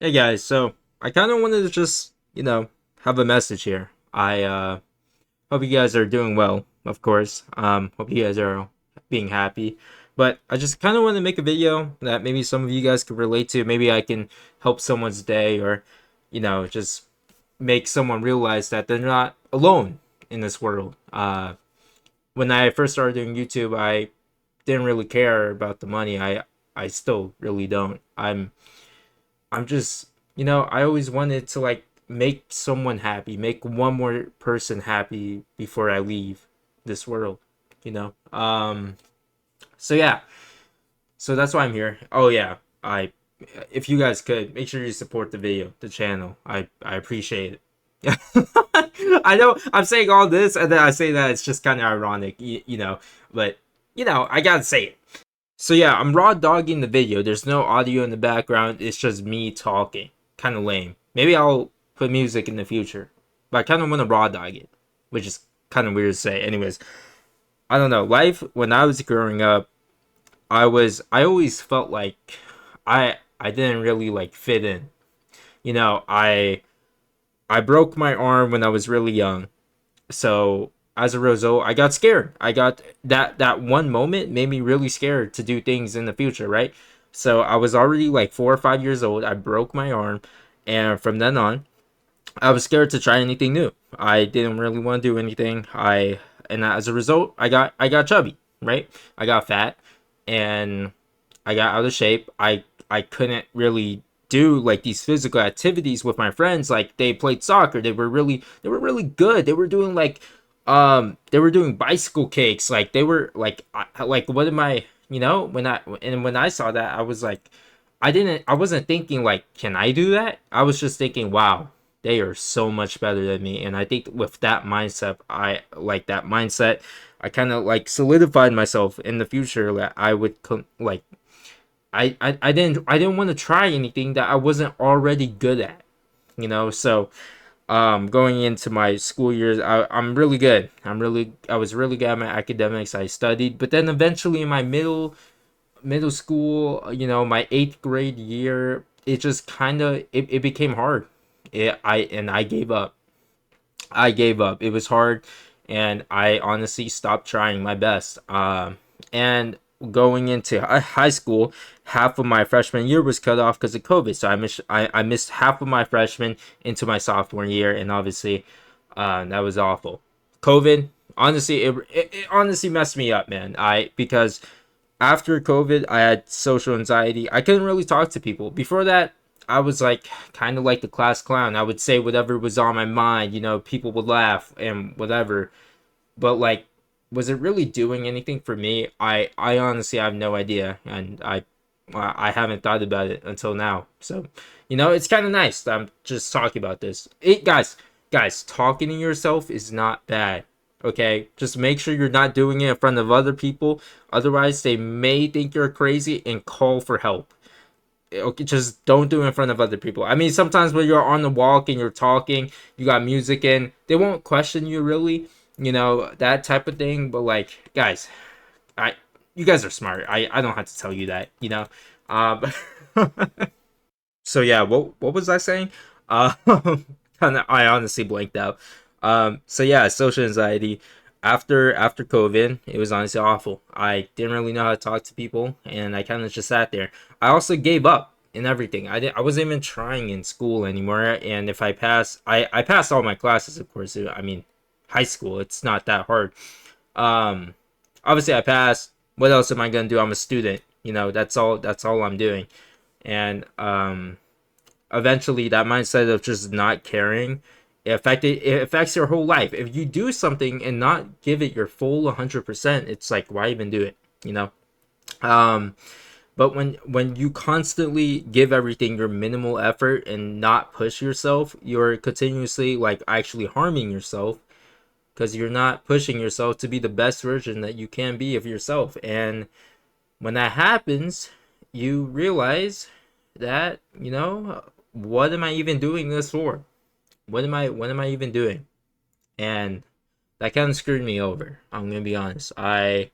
Hey guys, so I kind of wanted to just, have a message here. I hope you guys are doing well, of course. Hope you guys are being happy. But I just kind of want to make a video that maybe some of you guys could relate to. Maybe I can help someone's day or, just make someone realize that they're not alone in this world. When I first started doing YouTube, I didn't really care about the money. I still really don't. I'm just, I always wanted to like make someone happy, make one more person happy before I leave this world, you know. So yeah, so that's why I'm here. Oh yeah, I if you guys could make sure you support the video, the channel. I appreciate it. I know I'm saying all this and then I say that it's just kind of ironic, but I gotta say it. So yeah, I'm raw dogging the video. There's no audio in the background. It's just me talking. Kind of lame. Maybe I'll put music in the future, but I kind of want to raw dog it, which is kind of weird to say. Anyways, I don't know. Life when I was growing up, I always felt like I didn't really like fit in. You know, I broke my arm when I was really young, so as a result, I got scared. I got that one moment made me really scared to do things in the future, right? So I was already like 4 or 5 years old. I broke my arm, and from then on, I was scared to try anything new. I didn't really want to do anything. And as a result, I got chubby, right? I got fat, and I got out of shape. I couldn't really do like these physical activities with my friends. Like they played soccer. They were really good. They were doing like they were doing bicycle kicks. Like they were like what am I, when I saw that, I was like, I wasn't thinking like, can I do that? I was just thinking, wow, they are so much better than me. And I think with that mindset, I kind of like solidified myself in the future that I would like I didn't want to try anything that I wasn't already good at, so going into my school years, I'm really good. I was really good at my academics. I studied, but then eventually in my middle school, my eighth grade year, it just kind of it became hard. I gave up. It was hard, and I honestly stopped trying my best. And going into high school, half of my freshman year was cut off because of COVID. So I missed half of my freshman into my sophomore year, and obviously, that was awful. COVID, honestly, it honestly messed me up, man. Because after COVID, I had social anxiety. I couldn't really talk to people. Before that, I was like kind of like the class clown. I would say whatever was on my mind. People would laugh and whatever. But like, was it really doing anything for me? I honestly have no idea, and I haven't thought about it until now. So, it's kind of nice that I'm just talking about this. Guys, talking to yourself is not bad. Okay, just make sure you're not doing it in front of other people. Otherwise, they may think you're crazy and call for help. Okay, just don't do it in front of other people. I mean, sometimes when you're on the walk and you're talking, you got music in, they won't question you really, that type of thing. But like, guys, I you guys are smart. I don't have to tell you that. Um, so yeah, what was I saying? Uh, kind of, I honestly blanked out. So yeah, social anxiety. After COVID, it was honestly awful. I didn't really know how to talk to people, and I kind of just sat there. I also gave up in everything. I wasn't even trying in school anymore. And if I passed, I passed all my classes, of course. I mean, high school, it's not that hard. Um, Obviously I passed. What else am I gonna do? I'm a student. That's all I'm doing. And eventually that mindset of just not caring, it affects your whole life. If you do something and not give it your full 100%, it's like, why even do it? You know. Um, but when you constantly give everything your minimal effort and not push yourself, you're continuously like actually harming yourself because you're not pushing yourself to be the best version that you can be of yourself. And when that happens, you realize that, what am I even doing this for? What am I even doing? And that kind of screwed me over. I'm gonna be honest. I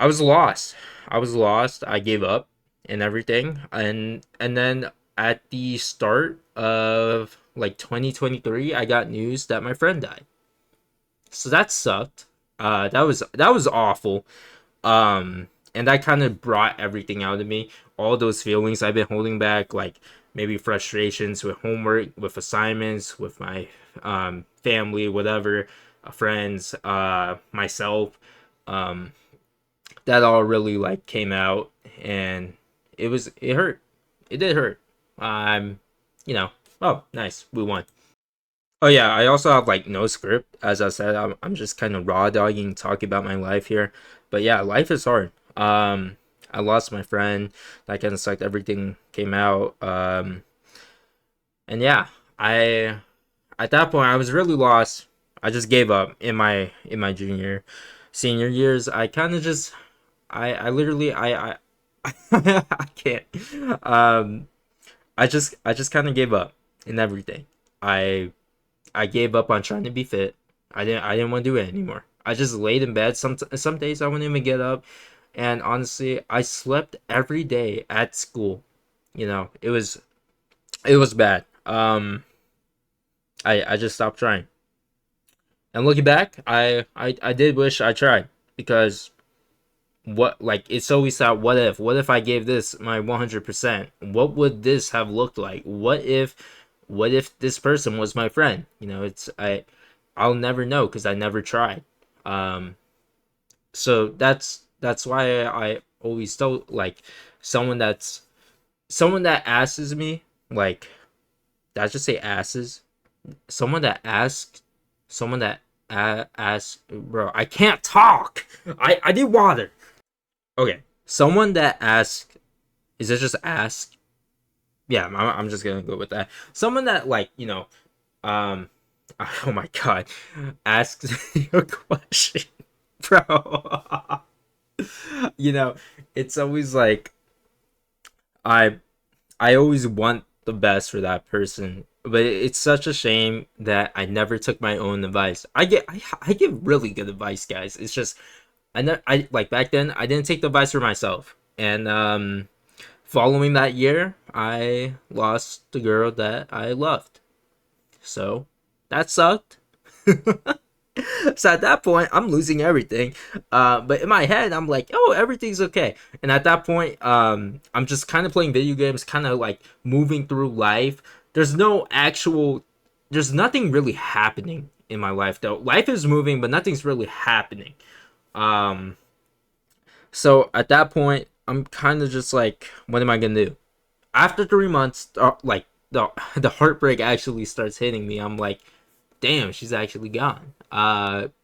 was lost. I gave up and everything. And then at the start of like 2023, I got news that my friend died. So that sucked. That was awful. And that kind of brought everything out of me. All those feelings I've been holding back, like maybe frustrations with homework, with assignments, with my family, whatever, friends, myself. Um, that all really like came out, and it hurt. It did hurt. Um, you know. Oh, nice, we won. Oh yeah, I also have like no script. As I said, I'm just kind of raw dogging, talking about my life here. But yeah, life is hard. I lost my friend. That kind of sucked. Everything came out. And yeah, I at that point I was really lost. I just gave up in my junior, senior years. I kind of just I literally I can't. Um, I just kind of gave up in everything. I I gave up on trying to be fit. I didn't want to do it anymore. I just laid in bed. Some days I wouldn't even get up, and honestly, I slept every day at school. It was bad. I just stopped trying. And looking back, I did wish I tried, because what, like, it's always that what if I gave this my 100%, what would this have looked like? What if this person was my friend? I'll never know because I never tried. um so that's why I always told, like, someone that's someone that asks me, like, did I just say asses? Someone that asks, someone that asks, bro, I can't talk. I need water. Okay, someone that asks, is it just ask? Yeah, I'm just gonna go with that. Someone that, like, um, oh my god, asks you a question, bro. you know, it's always like, I I always want the best for that person, but it's such a shame that I never took my own advice. I give really good advice, guys. It's just I like, back then I didn't take the advice for myself, and following that year, I lost the girl that I loved. So that sucked. So at that point, I'm losing everything. But in my head, I'm like, oh, everything's okay. And at that point, I'm just kind of playing video games, kind of like moving through life. There's no actual, there's nothing really happening in my life, though. Life is moving, but nothing's really happening. Um, so at that point, I'm kind of just like, what am I gonna do? After 3 months, like, the heartbreak actually starts hitting me. I'm like, damn, she's actually gone.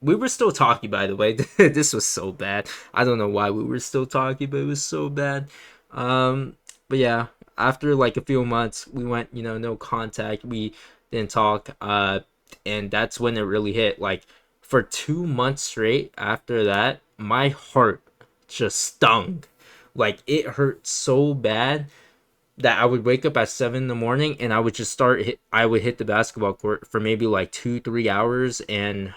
We were still talking, by the way. This was so bad. I don't know why we were still talking, but it was so bad. But yeah, after like a few months, we went, no contact. We didn't talk. And that's when it really hit. Like, for 2 months straight after that, my heart just stung. Like, it hurt so bad that I would wake up at 7 in the morning, and I would just I would hit the basketball court for maybe like 2-3 hours, and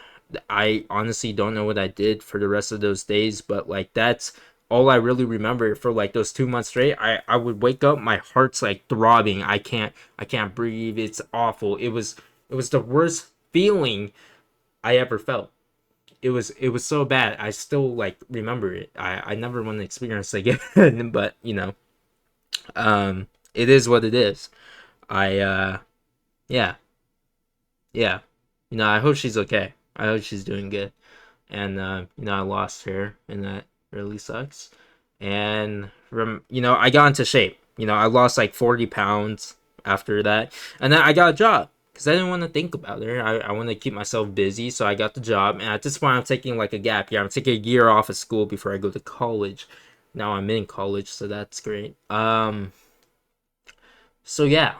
I honestly don't know what I did for the rest of those days, but like, that's all I really remember for like those 2 months straight. I would wake up, my heart's like throbbing. I can't breathe. It's awful. It was the worst feeling I ever felt. It was so bad. I still like remember it. I never want to experience it again, but it is what it is. I yeah, yeah. I hope she's okay. I hope she's doing good. And I lost her, and that really sucks. And from I got into shape. I lost like 40 pounds after that, and then I got a job because I didn't want to think about her. I want to keep myself busy, so I got the job. And at this point, I'm taking like a gap year. I'm taking a year off of school before I go to college. Now I'm in college, so that's great. So yeah,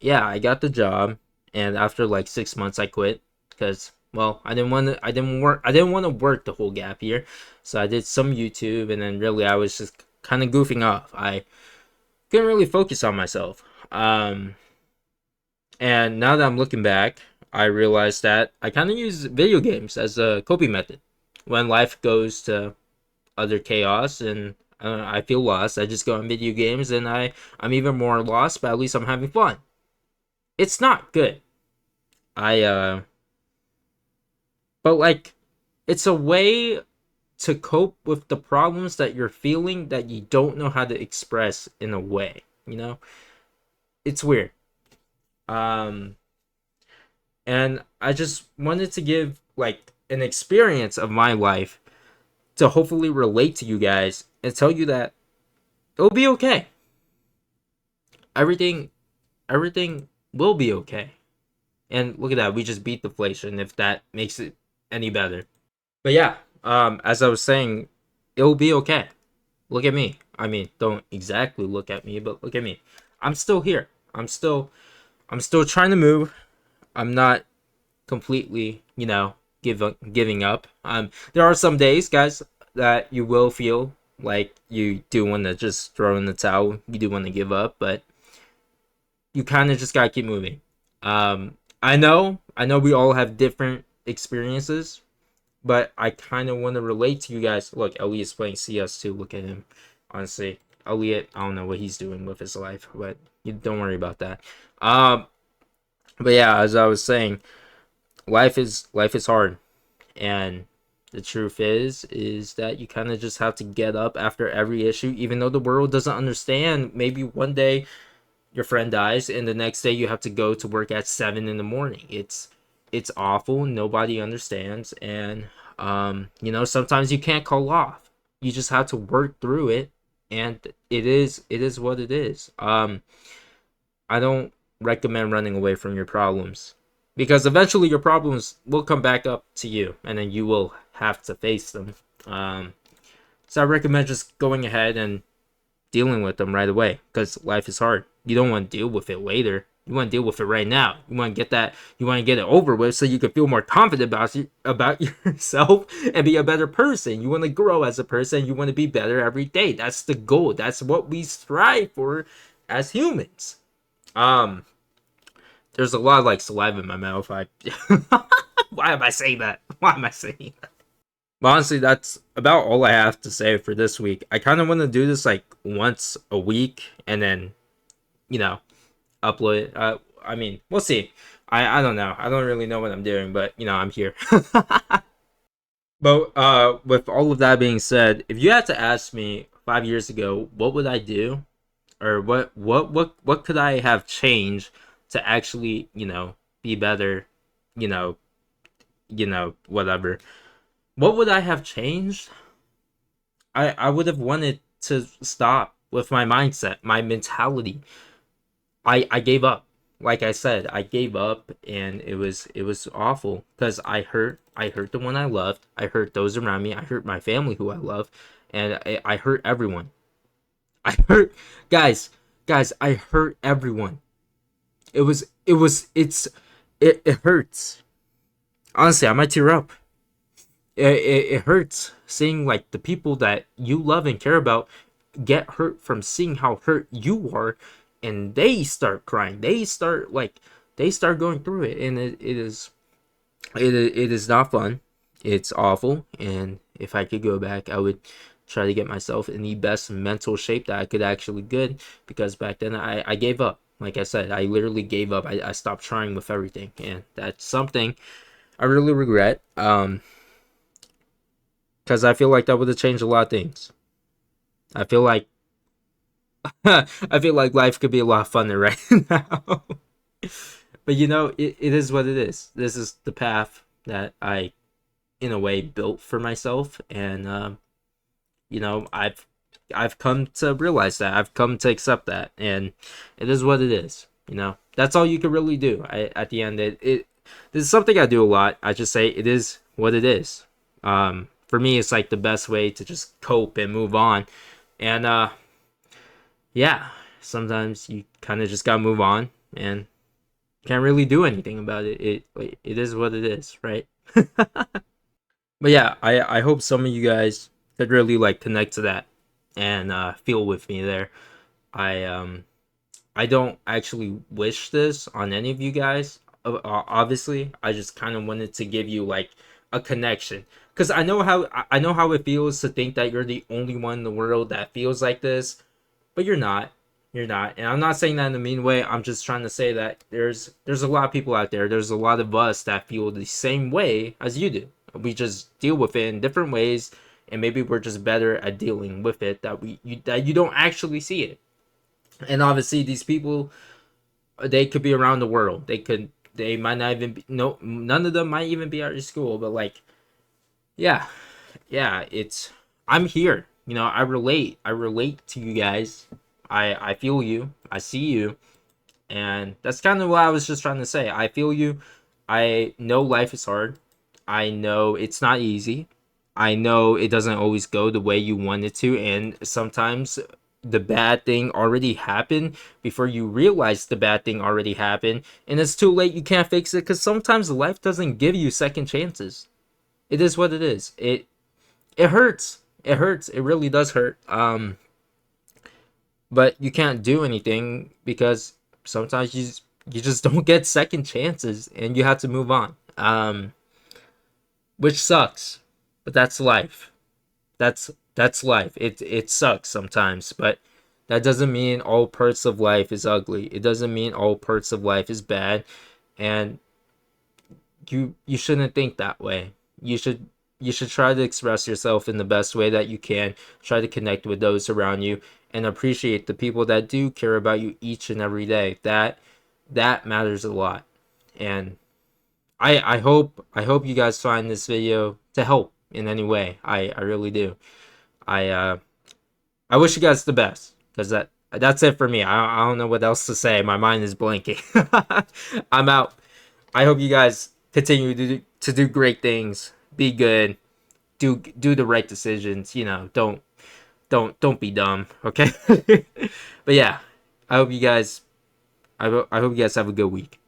I got the job, and after like 6 months, I quit because, well, I didn't want to work the whole gap year, so I did some YouTube, and then really I was just kind of goofing off. I couldn't really focus on myself. And now that I'm looking back, I realized that I kind of use video games as a coping method when life goes to other chaos, and I feel lost. I just go on video games and I'm even more lost, but at least I'm having fun. It's not good. I but like it's a way to cope with the problems that you're feeling that you don't know how to express in a way, you know? It's weird. Um and I just wanted to give like an experience of my life to hopefully relate to you guys and tell you that it'll be okay. Everything everything will be okay. And look at that, we just beat deflation if that makes it any better. But yeah, as I was saying, it'll be okay. Look at me. I mean, don't exactly look at me, but look at me. I'm still here. I'm still trying to move. I'm not completely, giving up. There are some days, guys, that you will feel like you do want to just throw in the towel. You do want to give up, but you kind of just gotta keep moving. I know, we all have different experiences, but I kind of want to relate to you guys. Look, Elliot's playing CS2. Look at him. Honestly, Elliot, I don't know what he's doing with his life, but you don't worry about that. Um, but yeah, as I was saying, life is hard, and the truth is that you kind of just have to get up after every issue, even though the world doesn't understand. Maybe one day your friend dies, and the next day you have to go to work at 7 in the morning. It's awful. Nobody understands, and sometimes you can't call off. You just have to work through it, and it is what it is. I don't recommend running away from your problems, because eventually your problems will come back up to you, and then you will have to face them. So I recommend just going ahead and dealing with them right away, because life is hard. You don't want to deal with it later. You want to deal with it right now. You want to get that. You want to get it over with so you can feel more confident about yourself and be a better person. You want to grow as a person. You want to be better every day. That's the goal. That's what we strive for as humans. Um, there's a lot of like saliva in my mouth. Why am I saying that? Why am I saying that? But honestly, that's about all I have to say for this week. I kind of want to do this like once a week and then, you know, upload it. I mean, we'll see. I don't know. I don't really know what I'm doing, but I'm here. But with all of that being said, if you had to ask me 5 years ago, what would I do, or what could I have changed to actually be better, you know whatever. What would I have changed? I would have wanted to stop with my mindset, my mentality. I gave up. Like I said, I gave up, and it was awful because I hurt the one I loved. I hurt those around me. I hurt my family who I love, and I hurt everyone. I hurt guys. I hurt everyone. It hurts. Honestly, I might tear up. It hurts seeing like the people that you love and care about get hurt from seeing how hurt you are, and they start crying, they start going through it, and it is not fun. It's awful, and if I could go back, I would try to get myself in the best mental shape that I could actually get, because back then I gave up. Like I said, I literally gave up. I stopped trying with everything, and that's something I really regret, because I feel like that would have changed a lot of things. I feel like I feel like life could be a lot funner right now. But it is what it is. This is the path that I, in a way, built for myself, and I've come to realize that. I've come to accept that, and it is what it is. That's all you can really do. At the end, this is something I do a lot. I just say it is what it is. For me, it's like the best way to just cope and move on, and yeah, sometimes you kind of just gotta move on and can't really do anything about it. It is what it is, right? But yeah, I hope some of you guys could really like connect to that and feel with me there. I don't actually wish this on any of you guys. Obviously, I just kind of wanted to give you like a connection. because I know how it feels to think that you're the only one in the world that feels like this, but you're not. You're not. And I'm not saying that in a mean way. I'm just trying to say that there's a lot of people out there. There's a lot of us that feel the same way as you do. We just deal with it in different ways, and maybe we're just better at dealing with it that you don't actually see it. And obviously these people, they could be around the world. They might not even be, no, none of them might even be at your school, but like, yeah, yeah, it's, I'm here. You know, I relate to you guys. I feel you. I see you. And that's kind of what I was just trying to say. I feel you. I know life is hard. I know it's not easy. I know it doesn't always go the way you want it to, and sometimes the bad thing already happened before you realize the bad thing already happened, and it's too late. You can't fix it because sometimes life doesn't give you second chances. It is what it is. It hurts. It hurts. It really does hurt. But you can't do anything because sometimes you just don't get second chances, and you have to move on. Which sucks, but that's life. That's life. It sucks sometimes, but that doesn't mean all parts of life is ugly. It doesn't mean all parts of life is bad, and you shouldn't think that way. You should try to express yourself in the best way that you can. Try to connect with those around you and appreciate the people that do care about you each and every day. That matters a lot. And I hope you guys find this video to help in any way. I really do. I I wish you guys the best because that's it for me. I don't know what else to say. My mind is blanking. I'm out. I hope you guys continue to do great things. Be good. Do the right decisions. You know, don't be dumb. Okay. But yeah, I hope you guys. I hope you guys have a good week.